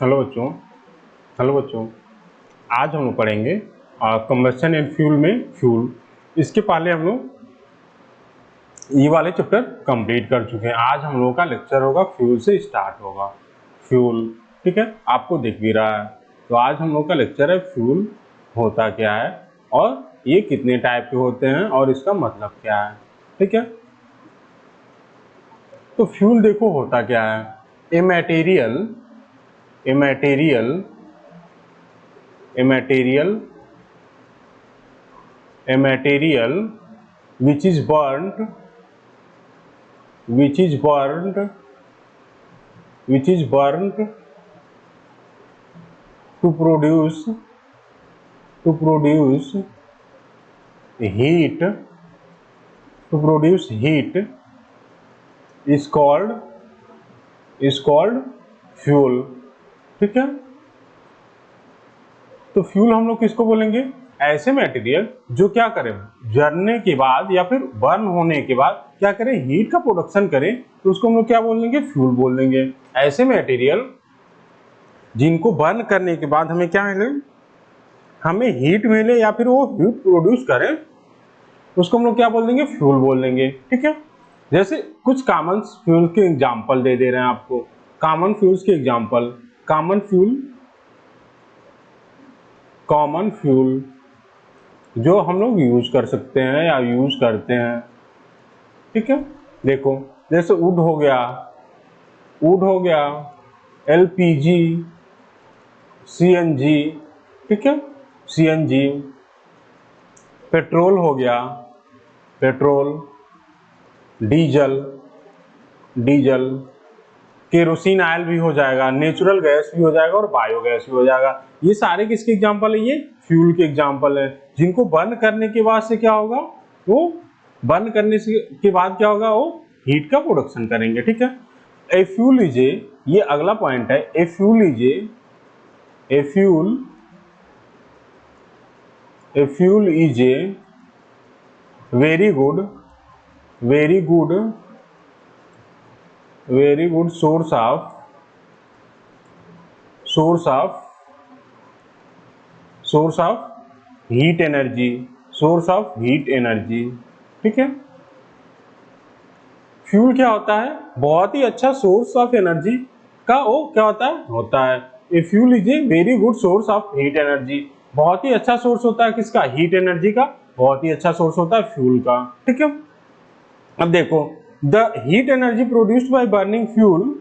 Hello बच्चों। Hello बच्चों, आज हम लोग पढ़ेंगे कंबशन एंड फ्यूल में फ्यूल। इसके पहले हम लोग ये वाले चैप्टर कंप्लीट कर चुके हैं। आज हम लोगों का लेक्चर होगा फ्यूल से स्टार्ट होगा। फ्यूल, ठीक है, आपको दिख भी रहा है। तो आज हम लोग का लेक्चर है फ्यूल होता क्या है और ये कितने टाइप के होते हैं और इसका मतलब क्या है, ठीक है। तो फ्यूल देखो होता क्या है। A material a material a material a material which is burnt which is burnt which is burnt to produce to produce heat to produce heat is called fuel, ठीक है। तो फ्यूल हम लोग किसको बोलेंगे? ऐसे मटेरियल जो क्या करें, जलने के बाद या फिर बर्न होने के बाद क्या करें, हीट का प्रोडक्शन करें, तो उसको हम लोग क्या बोल देंगे? फ्यूल बोल देंगे। ऐसे मटेरियल जिनको बर्न करने के बाद हमें क्या मिले, हमें हीट मिले या फिर वो हीट प्रोड्यूस करें, उसको हम लोग क्या बोल देंगे? फ्यूल बोल देंगे, ठीक है। जैसे कुछ कॉमन फ्यूल के एग्जाम्पल दे रहे हैं आपको। कॉमन फ्यूल्स के एग्जाम्पल, कॉमन फ्यूल जो हम लोग यूज कर सकते हैं या यूज करते हैं, ठीक है। देखो जैसे वुड हो गया, एलपीजी, सीएनजी, ठीक है, सीएनजी। पेट्रोल हो गया, पेट्रोल, डीजल, केरोसिन ऑयल भी हो जाएगा, नेचुरल गैस भी हो जाएगा और बायोगैस भी हो जाएगा। ये सारे किसके एग्जाम्पल है? ये फ्यूल के एग्जाम्पल है, जिनको बर्न करने के बाद से क्या होगा, वो बर्न करने के बाद क्या होगा, वो हीट का प्रोडक्शन करेंगे, ठीक है। ए फ्यूल इज ए, ये अगला पॉइंट है, a fuel is a fuel is a very good source of heat energy, ठीक है। फ्यूल क्या होता है? बहुत ही अच्छा सोर्स ऑफ एनर्जी का वो क्या होता है। A fuel is a very good source of heat energy, बहुत ही अच्छा सोर्स होता है किसका? हीट एनर्जी का, बहुत ही अच्छा सोर्स होता है फ्यूल का, ठीक है। अब देखो, the heat energy produced by burning fuel.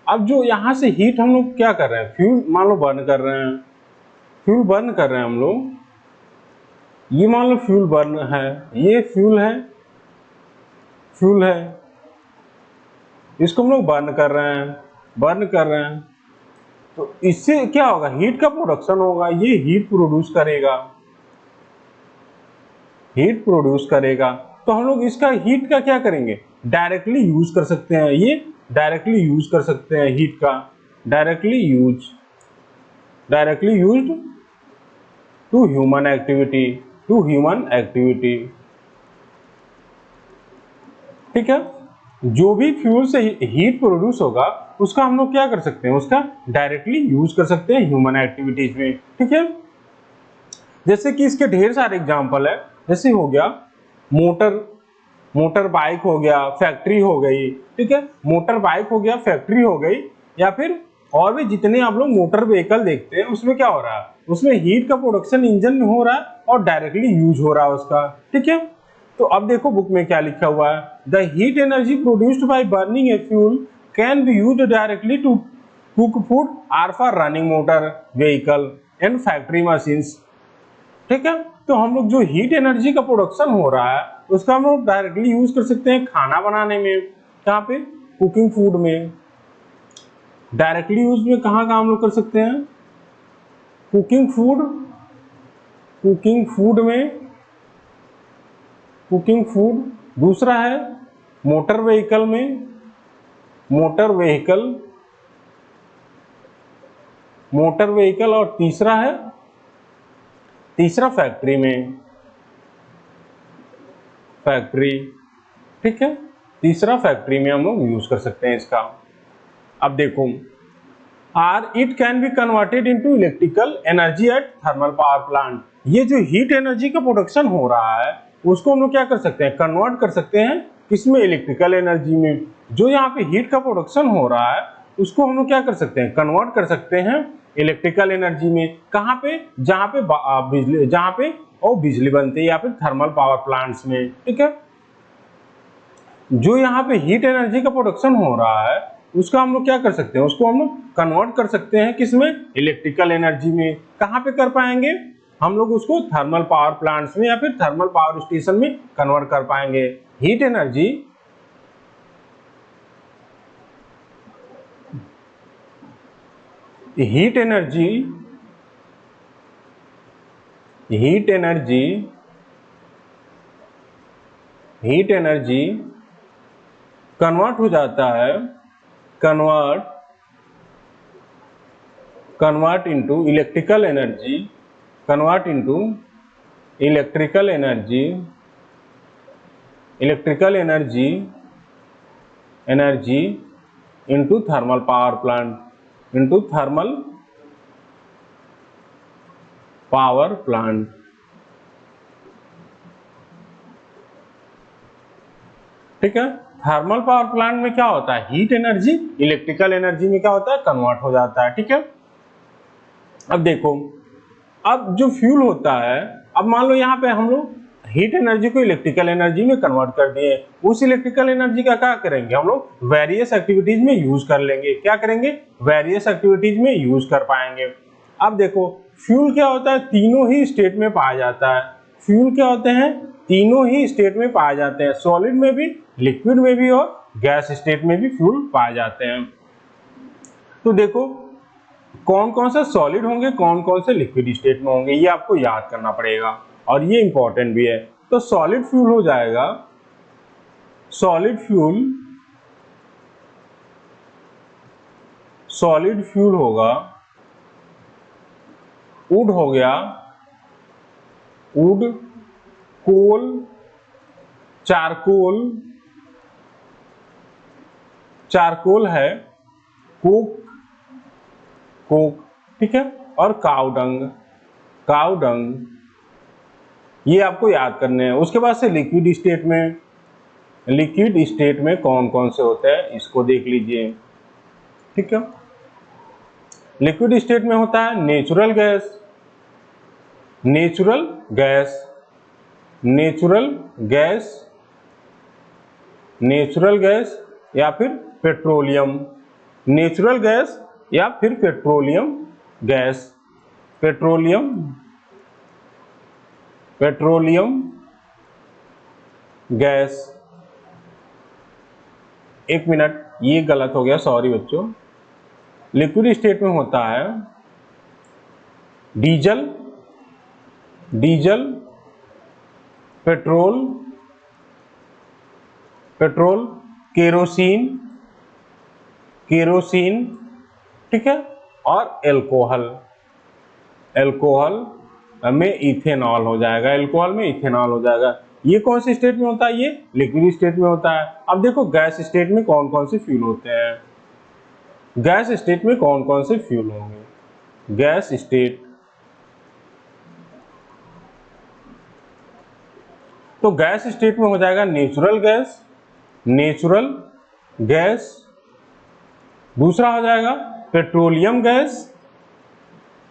अब जो यहाँ से हीट हम लोग क्या कर रहे हैं, फ्यूल मान लो बर्न कर रहे हैं, फ्यूल बर्न कर रहे हैं हम लोग, ये मान लो फ्यूल बर्न है, ये फ्यूल है, इसको हम लोग बर्न कर रहे हैं, तो इससे क्या होगा? हीट का प्रोडक्शन होगा, ये हीट प्रोड्यूस करेगा। तो हम लोग इसका हीट का क्या करेंगे? डायरेक्टली यूज कर सकते हैं, ये डायरेक्टली यूज कर सकते हैं हीट का, directly used to human activity, ठीक है। जो भी फ्यूल से हीट प्रोड्यूस होगा उसका हम लोग क्या कर सकते हैं? उसका डायरेक्टली यूज कर सकते हैं ह्यूमन एक्टिविटीज में, ठीक है। जैसे कि इसके ढेर सारे एग्जांपल है, जैसे हो गया मोटर बाइक हो गया, फैक्ट्री हो गई, ठीक है। मोटर बाइक हो गया, फैक्ट्री हो गई, या फिर और भी जितने आप लोग मोटर व्हीकल देखते हैं, उसमें क्या हो रहा है? उसमें हीट का प्रोडक्शन इंजन में हो रहा है और डायरेक्टली यूज हो रहा है उसका, ठीक है। तो अब देखो बुक में क्या लिखा हुआ है, the heat energy produced by burning a fuel can be used directly to cook food or for running motor vehicle and factory machines, ठीक है। तो हम लोग जो हीट एनर्जी का प्रोडक्शन हो रहा है उसका हम लोग डायरेक्टली यूज कर सकते हैं खाना बनाने में, कहाँ पे? कुकिंग फूड में। डायरेक्टली यूज में कहाँ हम लोग कर सकते हैं? Cooking food. दूसरा है मोटर व्हीकल में, मोटर व्हीकल, और तीसरा फैक्ट्री में, ठीक है। तीसरा फैक्ट्री में हम लोग यूज कर सकते हैं इसका। अब देखो or it can be converted into electrical energy at thermal power plant. ये जो हीट एनर्जी का प्रोडक्शन हो रहा है उसको हम लोग क्या कर सकते हैं, कन्वर्ट कर सकते हैं किसमें, इलेक्ट्रिकल एनर्जी में। जो यहाँ पे हीट का प्रोडक्शन हो रहा है उसको हम लोग क्या कर सकते हैं, कन्वर्ट कर सकते हैं इलेक्ट्रिकल एनर्जी में। कहाँ पे, जहाँ पे बिजली, जहाँ पे और बिजली बनती है या फिर थर्मल पावर प्लांट्स में, ठीक है। जो यहाँ पे हीट एनर्जी का प्रोडक्शन हो रहा है उसका हम लोग क्या कर सकते हैं, उसको हम लोग कन्वर्ट कर सकते हैं किसमें, इलेक्ट्रिकल एनर्जी में। कहाँ पे कर पाएंगे हम लोग उसको, थर्मल पावर प्लांट्स में या फिर थर्मल पावर स्टेशन में कन्वर्ट कर पाएंगे। Heat energy heat energy heat energy heat energy convert हो जाता है, convert into electrical energy, convert into electrical energy into thermal power plant, into thermal power plant. ठीक है, थर्मल पावर प्लांट में क्या होता है, हीट एनर्जी इलेक्ट्रिकल एनर्जी में क्या होता है, कन्वर्ट हो जाता है। ठीक है, अब देखो, अब जो फ्यूल होता है, अब मान लो यहाँ पे हम लोग हीट एनर्जी को इलेक्ट्रिकल एनर्जी में कन्वर्ट कर दिए। उस इलेक्ट्रिकल एनर्जी का क्या करेंगे हम लोग, वेरियस एक्टिविटीज में यूज कर लेंगे। क्या करेंगे, वेरियस एक्टिविटीज में यूज कर पाएंगे। अब देखो, फ्यूल क्या होता है, तीनों ही स्टेट में पाया जाता है। फ्यूल क्या होते हैं, तीनों ही स्टेट में पाए जाते हैं, सॉलिड में भी, लिक्विड में भी और गैस स्टेट में भी फ्यूल पाए जाते हैं। तो देखो कौन कौन से सॉलिड होंगे, कौन कौन से लिक्विड स्टेट में होंगे, ये आपको याद करना पड़ेगा और ये इंपॉर्टेंट भी है। तो सॉलिड फ्यूल हो जाएगा, सॉलिड फ्यूल होगा, वुड हो गया, वुड, कोल, चारकोल है, कोक, ठीक है, और काउडंग, ये आपको याद करने हैं। उसके बाद से लिक्विड स्टेट में कौन कौन से होते हैं इसको देख लीजिए। ठीक है, लिक्विड स्टेट में होता है नेचुरल गैस या फिर पेट्रोलियम गैस। एक मिनट, ये गलत हो गया, सॉरी बच्चों। लिक्विड स्टेट में होता है डीजल, पेट्रोल, केरोसिन, ठीक है, और एल्कोहल में इथेनॉल हो जाएगा, ये कौन सी स्टेट में होता है, ये लिक्विड स्टेट में होता है। अब देखो गैस स्टेट में कौन कौन से फ्यूल होते हैं, गैस स्टेट में कौन कौन से फ्यूल होंगे, गैस स्टेट, तो गैस स्टेट में हो जाएगा नेचुरल गैस, दूसरा हो जाएगा पेट्रोलियम गैस,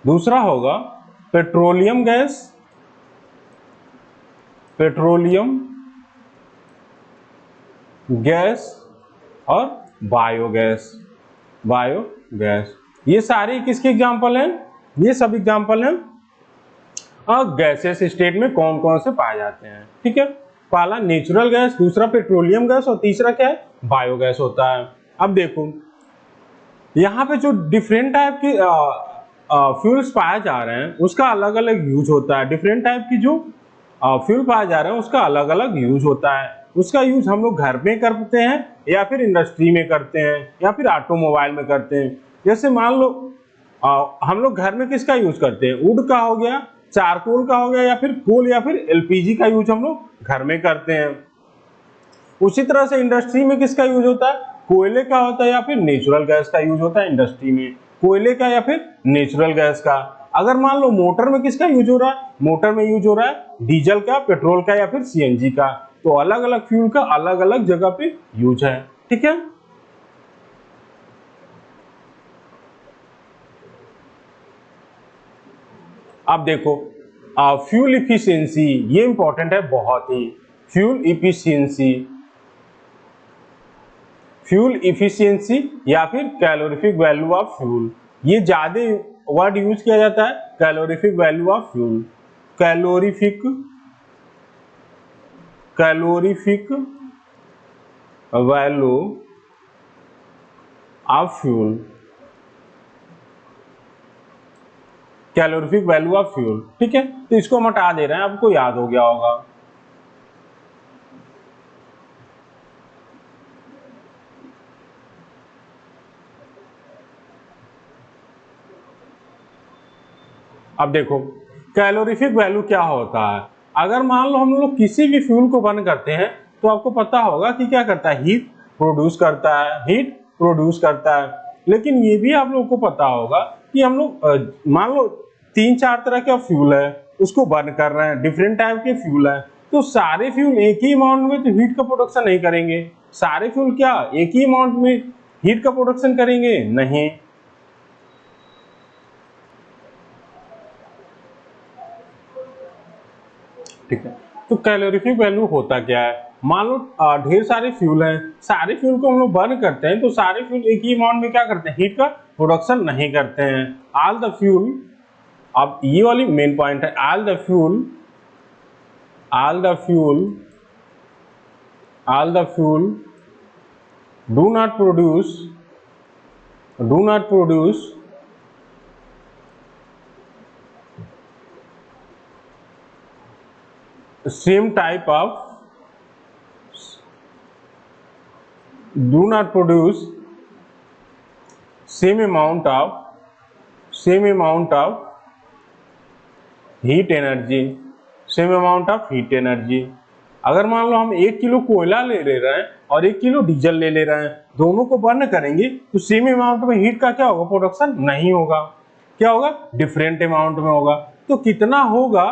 दूसरा होगा पेट्रोलियम गैस और बायोगैस। ये सारे किसके एग्जांपल हैं, ये सब एग्जांपल हैं और गैसेस स्टेट में कौन कौन से पाए जाते हैं। ठीक है, पहला नेचुरल गैस, दूसरा पेट्रोलियम गैस और तीसरा क्या है, बायोगैस होता है। अब देखो यहाँ पे जो डिफरेंट टाइप की फ्यूल्स पाए जा रहे हैं उसका अलग अलग यूज होता है। डिफरेंट टाइप की जो फ्यूल पाए जा रहे हैं उसका अलग अलग यूज होता है। उसका यूज हम लोग घर में करते हैं या फिर इंडस्ट्री में करते हैं या फिर ऑटोमोबाइल में करते हैं। जैसे मान लो हम लोग घर में किसका यूज करते हैं, वुड का हो गया, चारकोल का हो गया, या फिर कोल या फिर एलपीजी का यूज हम लोग घर में करते हैं। उसी तरह से इंडस्ट्री में किसका यूज होता है, कोयले का होता है या फिर नेचुरल गैस का यूज होता है इंडस्ट्री में। कोयले का या फिर नेचुरल गैस का। अगर मान लो मोटर में किसका यूज हो रहा है, मोटर में यूज हो रहा है डीजल का, पेट्रोल का या फिर सीएनजी का। तो अलग अलग फ्यूल का अलग अलग जगह पे यूज है, ठीक है। अब देखो फ्यूल इफिशियंसी, ये इंपॉर्टेंट है बहुत ही। फ्यूल इफिशियंसी, फ्यूल इफिशियंसी या फिर कैलोरीफिक वैल्यू ऑफ फ्यूल, ये ज्यादा वर्ड यूज किया जाता है, calorific value of fuel. Calorific, calorific value of fuel, calorific value of fuel, ठीक है। तो इसको हम हटा दे रहे हैं, आपको याद हो गया होगा। अब देखो कैलोरीफिक वैल्यू क्या होता है। अगर मान लो हम लोग किसी भी फ्यूल को बर्न करते हैं तो आपको पता होगा कि क्या करता है, हीट प्रोड्यूस करता है, हीट प्रोड्यूस करता है। लेकिन ये भी आप लोग को पता होगा कि हम लोग मान लो 3-4 तरह का फ्यूल है, उसको बर्न कर रहे हैं, डिफरेंट टाइप के फ्यूल है। तो सारे फ्यूल एक ही अमाउंट में तो हीट का प्रोडक्शन नहीं करेंगे। सारे फ्यूल क्या एक ही अमाउंट में हीट का प्रोडक्शन करेंगे? नहीं। ठीक है, तो कैलोरीफिक वैल्यू होता क्या है। मान लो ढेर सारे फ्यूल हैं, सारे फ्यूल को हम लोग बर्न करते हैं तो सारे फ्यूल एक ही अमाउंट में क्या करते हैं, हीट का प्रोडक्शन नहीं करते हैं। ऑल द फ्यूल, अब ये वाली मेन पॉइंट है, all the fuel, all the fuel, all the fuel do not produce, do not produce same type of, do not produce same amount of, same amount of heat energy, same amount of heat energy। अगर मान लो हम 1 kilo कोयला ले रहे हैं और 1 kilo diesel ले रहे हैं, दोनों को बर्न करेंगे तो सेम अमाउंट में हीट का क्या होगा, प्रोडक्शन नहीं होगा। क्या होगा, डिफरेंट अमाउंट में होगा। तो कितना होगा,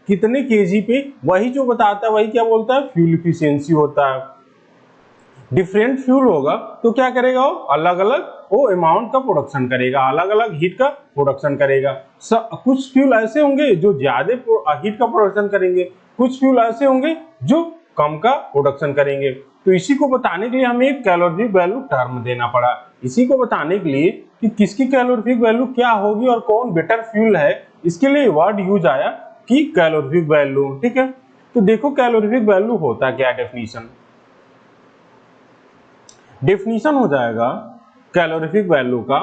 कितने केजी पे, वही जो बताता है वही क्या बोलता है, फ्यूल इफिशियंसी होता है। डिफरेंट फ्यूल होगा तो क्या करेगा, वो अलग अलग वो अमाउंट का प्रोडक्शन करेगा, अलग अलग हीट का प्रोडक्शन करेगा। कुछ फ्यूल ऐसे होंगे जो ज्यादा हीट का प्रोडक्शन करेंगे, कुछ फ्यूल ऐसे होंगे जो कम का प्रोडक्शन करेंगे। तो इसी को बताने के लिए हमें एक कैलोरीफिक वैल्यू टर्म देना पड़ा। इसी को बताने के लिए कि किसकी कैलोरीफिक वैल्यू क्या होगी और कौन बेटर फ्यूल है, इसके लिए वर्ड यूज आया कि कैलोरीफिक वैल्यू, ठीक है। तो देखो कैलोरीफिक वैल्यू होता क्या, डेफिनेशन, डेफिनेशन हो जाएगा कैलोरीफिक वैल्यू का,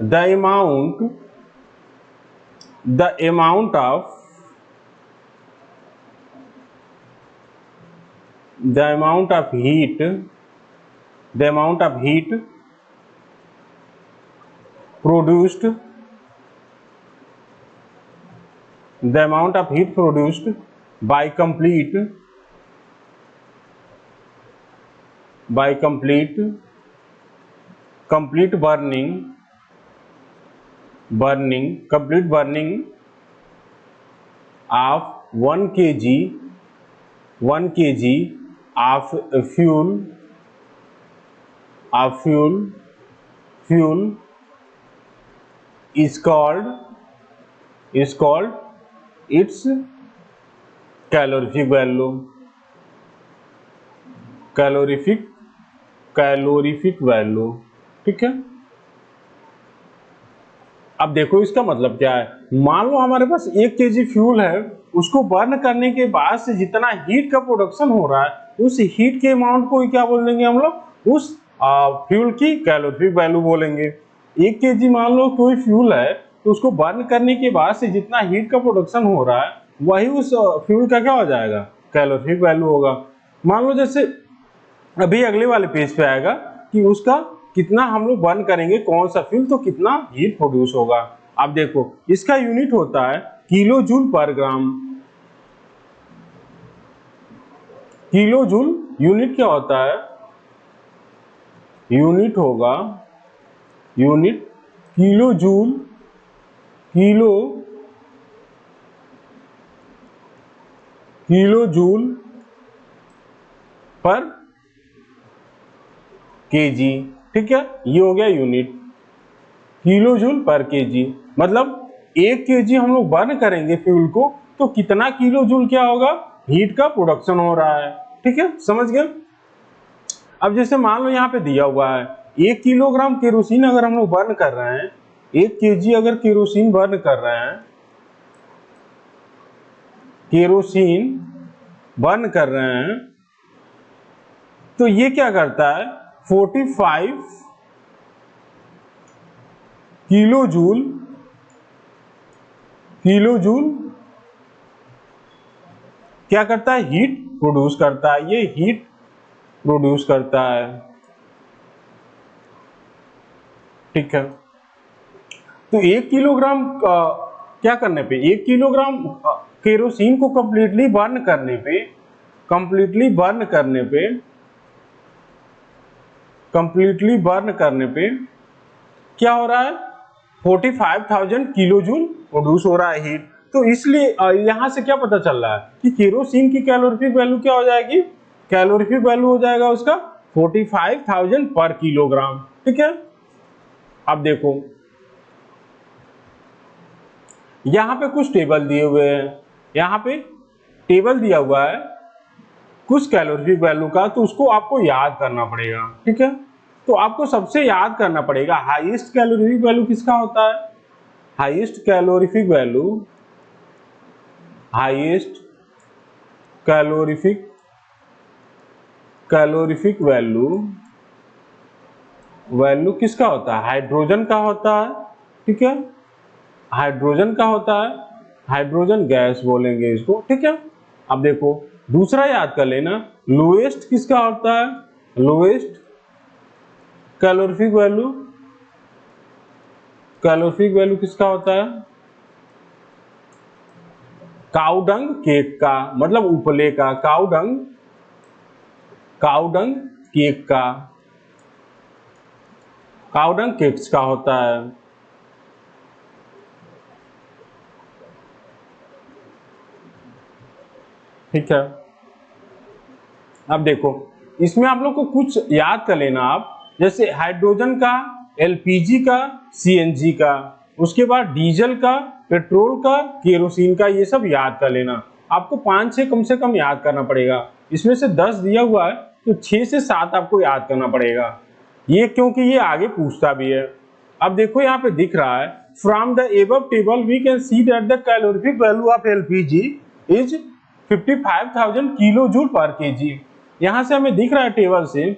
the amount, the amount of, the amount of heat, the amount of heat produced, the amount of heat produced by complete, by complete, complete burning, burning, complete burning of 1 kg, 1 kg of fuel, of fuel, fuel is called, is called its calorific value, calorific, calorific value, ठीक है। अब देखो इसका मतलब क्या है। मान लो हमारे पास 1 केजी फ्यूल है, उसको बर्न करने के बाद से जितना हीट का प्रोडक्शन हो रहा है, उस हीट के अमाउंट को क्या बोलेंगे हम लोग, उस फ्यूल की कैलोरीफिक वैल्यू बोलेंगे। 1 केजी मान लो कोई फ्यूल है तो उसको बर्न करने के बाद से जितना हीट का प्रोडक्शन हो रहा है वही उस फ्यूल का क्या हो जाएगा, कैलोरीफिक वैल्यू होगा। मान लो जैसे अभी अगले वाले पेज पे आएगा कि उसका कितना हम लोग बर्न करेंगे कौन सा फ्यूल तो कितना हीट प्रोड्यूस होगा। अब देखो इसका यूनिट होता है किलो जूल पर ग्राम। किलो जूल यूनिट क्या होता है, यूनिट होगा, unit kilo joule, kilo joule per KG. ठीक है, ये हो गया unit, kilo joule per KG. मतलब 1 kg हम लोग बर्न करेंगे फ्यूल को तो कितना किलो जूल क्या होगा, हीट का प्रोडक्शन हो रहा है। ठीक है, समझ गए। अब जैसे मान लो यहाँ पे दिया हुआ है 1 किलोग्राम केरोसिन अगर हम लोग बर्न कर रहे हैं, 1 kg अगर केरोसिन बर्न कर रहे हैं, केरोसिन बर्न कर रहे हैं, तो ये क्या करता है 45 किलो जूल क्या करता है, हीट प्रोड्यूस करता है। ये हीट प्रोड्यूस करता है। ठीक है, तो 1 किलोग्राम क्या करने पे, 1 किलोग्राम केरोसिन को कंप्लीटली बर्न करने पे क्या हो रहा है, 45,000 किलो जूल प्रोड्यूस हो रहा है हीट। तो इसलिए यहां से क्या पता चल रहा है कि केरोसिन की कैलोरीफिक वैल्यू क्या हो जाएगी, कैलोरीफिक वैल्यू हो जाएगा उसका 45,000 पर किलोग्राम। ठीक है, अब देखो यहां पे कुछ टेबल दिए हुए हैं, यहां पे टेबल दिया हुआ है कुछ कैलोरीफिक वैल्यू का, तो उसको आपको याद करना पड़ेगा। ठीक है, तो आपको सबसे याद करना पड़ेगा हाईएस्ट कैलोरीफिक वैल्यू किसका होता है, हाईएस्ट कैलोरीफिक वैल्यू किसका होता है, हाइड्रोजन का होता है। ठीक है, हाइड्रोजन का होता है, हाइड्रोजन गैस बोलेंगे इसको। ठीक है, अब देखो दूसरा याद कर लेना, लोएस्ट किसका होता है, लोएस्ट कैलोरीफिक वैल्यू किसका होता है, काउडंग केक का, मतलब उपले का, काउडंग केक का, काउडंग केक्स का होता है। ठीक है, अब देखो इसमें आप लोग को कुछ याद कर लेना आप, जैसे हाइड्रोजन का, एलपीजी का, सीएनजी का, उसके बाद डीजल का, पेट्रोल का, केरोसिन का, ये सब याद कर लेना। आपको 5-6 कम से कम याद करना पड़ेगा। इसमें से 10 दिया हुआ है तो 6 से 7 आपको याद करना पड़ेगा, ये क्योंकि ये आगे पूछता भी है। अब देखो यहाँ पे दिख रहा है, from the above table we can see that the calorific value of LPG is 55,000 kilo joule per kg. यहां से हमें दिख रहा है टेबल से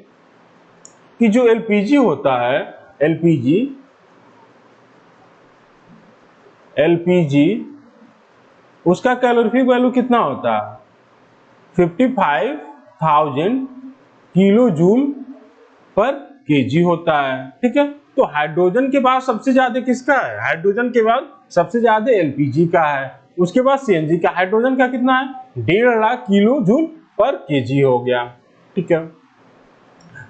कि जो एलपीजी होता है, एलपीजी उसका कैलोरीफिक वैल्यू कितना होता है, 55,000 किलो जूल पर केजी होता है। ठीक है, तो हाइड्रोजन के बाद सबसे ज्यादा किसका है, हाइड्रोजन के बाद सबसे ज्यादा एलपीजी का है, उसके बाद सीएनजी का। हाइड्रोजन का कितना है, 1.5 lakh kilo joule per KG हो गया। ठीक है,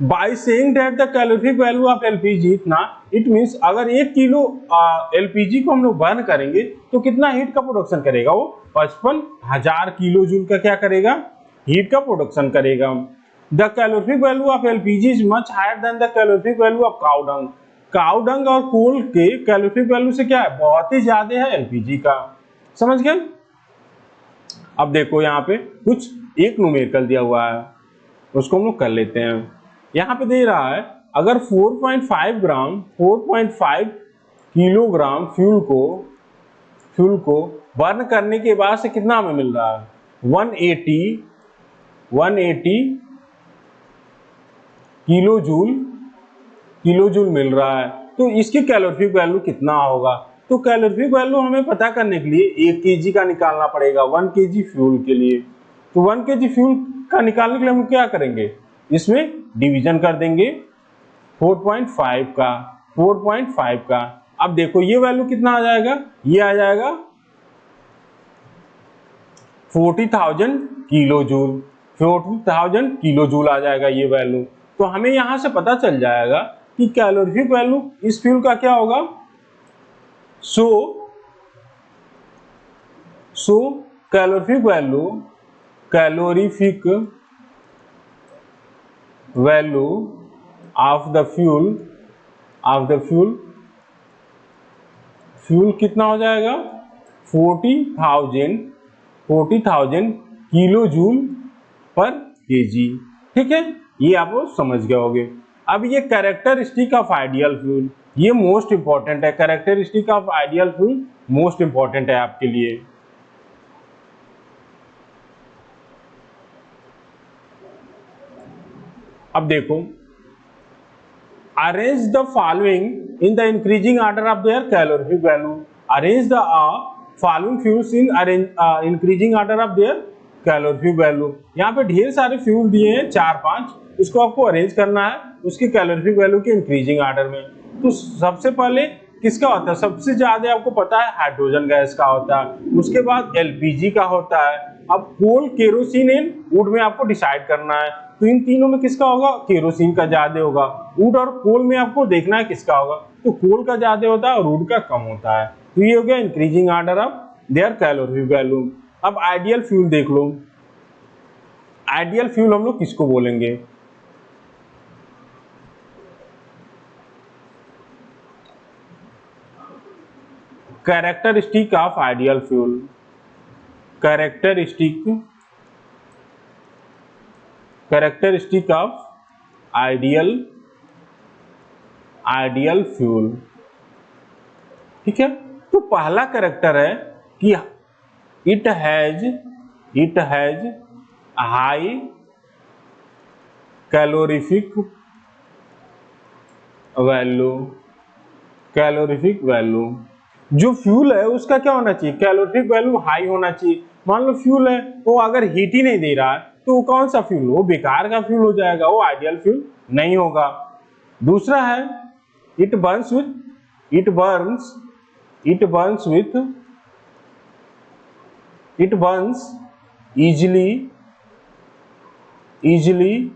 by saying that the calorific value of LPG इतना, इट मींस अगर 1 किलो एलपीजी को हम लोग बर्न करेंगे तो कितना हीट का प्रोडक्शन करेगा, वो 55,000 किलो जूल का क्या करेगा, हीट का प्रोडक्शन करेगा। The calorific value of LPG is much higher than the calorific value of cow dung. Cow dung और कोल के कैलोरीफिक वैल्यू से क्या है, बहुत ही ज्यादा है एलपीजी का। समझ गए। अब देखो यहाँ पे कुछ एक न्यूमेरिकल दिया हुआ है, उसको हम लोग कर लेते हैं। यहाँ पे दे रहा है अगर 4.5 किलोग्राम फ्यूल को बर्न करने के बाद से कितना हमें मिल रहा है, 180 किलो जूल मिल रहा है, तो इसकी कैलोरीफिक वैल्यू कितना होगा। तो कैलोरीफिक वैल्यू हमें पता करने के लिए 1 kg का निकालना पड़ेगा 1 kg फ्यूल के लिए। तो 1 kg फ्यूल का निकालने के लिए हम क्या करेंगे, इसमें डिवीजन कर देंगे 4.5 का। अब देखो ये वैल्यू कितना आ जाएगा, ये आ जाएगा 40,000 किलो जूल आ जाएगा ये वैल्यू। तो हमें यहां से पता चल जाएगा कि कैलोरीफिक वैल्यू इस फ्यूल का क्या होगा। So calorific value of the fuel कितना हो जाएगा 40,000 किलो जूल पर केजी। ठीक है, ये आप समझ गए होंगे। अब ये कैरेक्टरिस्टिक ऑफ आइडियल फ्यूल, ये मोस्ट इंपॉर्टेंट है। Characteristic of ideal fuel most important है आपके लिए। अब देखो, arrange the following in the increasing order of their calorific value. Arrange the following fuels in increasing order of their calorific value. यहाँ पे ढेर सारे फ्यूल दिए हैं 4-5, इसको आपको अरेंज करना है उसकी कैलोरीफिक वैल्यू के इंक्रीजिंग ऑर्डर में। तो सबसे पहले किसका होता है, सबसे ज्यादा आपको पता है हाइड्रोजन गैस का होता है, उसके बाद एलपीजी का होता है। अब कोल, केरोसिन एंड वुड में आपको डिसाइड करना है, तो इन तीनों में किसका होगा, केरोसिन का ज्यादा होगा। वुड और कोल में आपको देखना है किसका होगा, तो कोल का ज्यादा होता है और वुड का कम होता है। तो ये हो गया increasing order of their calorific value. अब आइडियल फ्यूल देख लो। आइडियल फ्यूल हम लोग किसको बोलेंगे, characteristic of ideal fuel. Characteristic of ideal fuel. ठीक है, तो पहला कैरेक्टर है कि it has high calorific value. जो फ्यूल है उसका क्या होना चाहिए, कैलोरीफिक वैल्यू हाई होना चाहिए। मान लो फ्यूल है वो अगर हीट ही नहीं दे रहा है तो वो कौन सा फ्यूल, वो बेकार का फ्यूल हो जाएगा, वो आइडियल फ्यूल नहीं होगा। दूसरा है it Burns easily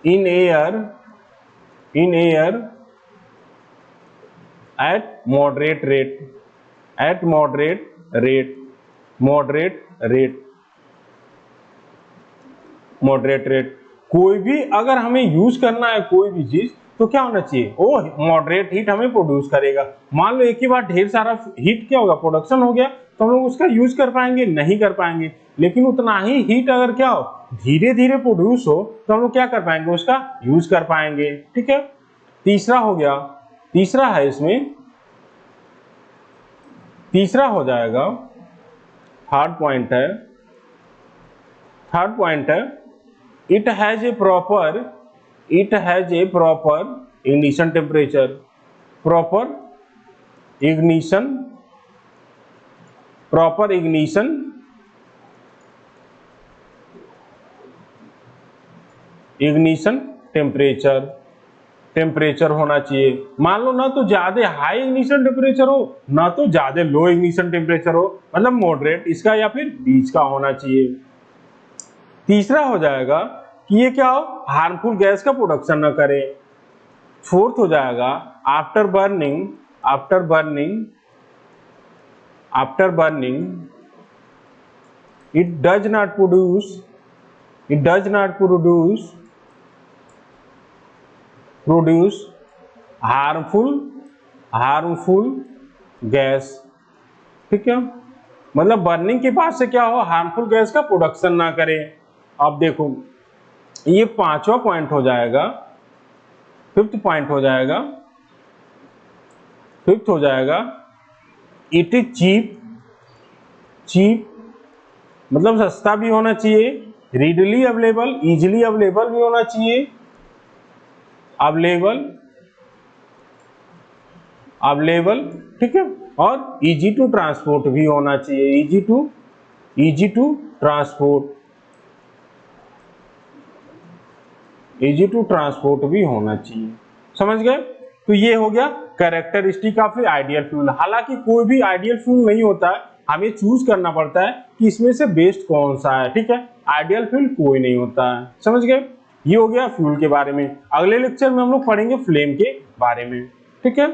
in air at moderate rate। कोई भी अगर हमें यूज करना है कोई भी चीज तो क्या होना चाहिए, वो मॉडरेट हीट हमें प्रोड्यूस करेगा। मान लो एक ही बार ढेर सारा हीट क्या होगा, प्रोडक्शन हो गया, तो हम लोग उसका यूज कर पाएंगे, नहीं कर पाएंगे। लेकिन उतना ही हीट अगर क्या हो, धीरे धीरे प्रोड्यूस हो, तो हम लोग क्या कर पाएंगे, उसका यूज कर पाएंगे। ठीक है, तीसरा हो गया, तीसरा है इसमें, तीसरा हो जाएगा, थर्ड पॉइंट है it has a proper ignition temperature। Proper ignition temperature होना चाहिए। मान लो ना तो ज्यादा हाई इग्निशन टेम्परेचर हो, ना तो ज्यादा लो इग्निशन टेम्परेचर हो, मतलब मॉडरेट इसका या फिर बीच का होना चाहिए। तीसरा हो जाएगा कि ये क्या हो, हार्मफुल गैस का प्रोडक्शन न करे। फोर्थ हो जाएगा after burning it does not produce harmful gas. ठीक है, मतलब बर्निंग के बाद से क्या हो, हार्मफुल गैस का प्रोडक्शन ना करे। अब देखो ये पांचवा पॉइंट हो जाएगा, फिफ्थ हो जाएगा इट इज चीप, मतलब सस्ता भी होना चाहिए, रीडली अवेलेबल, इजीली अवेलेबल भी होना चाहिए, अवेलेबल, ठीक है, और इजी टू ट्रांसपोर्ट भी होना चाहिए, इजी टू ट्रांसपोर्ट भी होना चाहिए। समझ गए? तो ये हो गया कैरेक्टरिस्टिक ऑफ आइडियल फ्यूल। हालांकि कोई भी आइडियल फ्यूल नहीं होता है, हमें चूज करना पड़ता है कि इसमें से बेस्ट कौन सा है। ठीक है, आइडियल फ्यूल कोई नहीं होता है। समझ गए? ये हो गया फ्यूल के बारे में। अगले लेक्चर में हम लोग पढ़ेंगे फ्लेम के बारे में। ठीक है।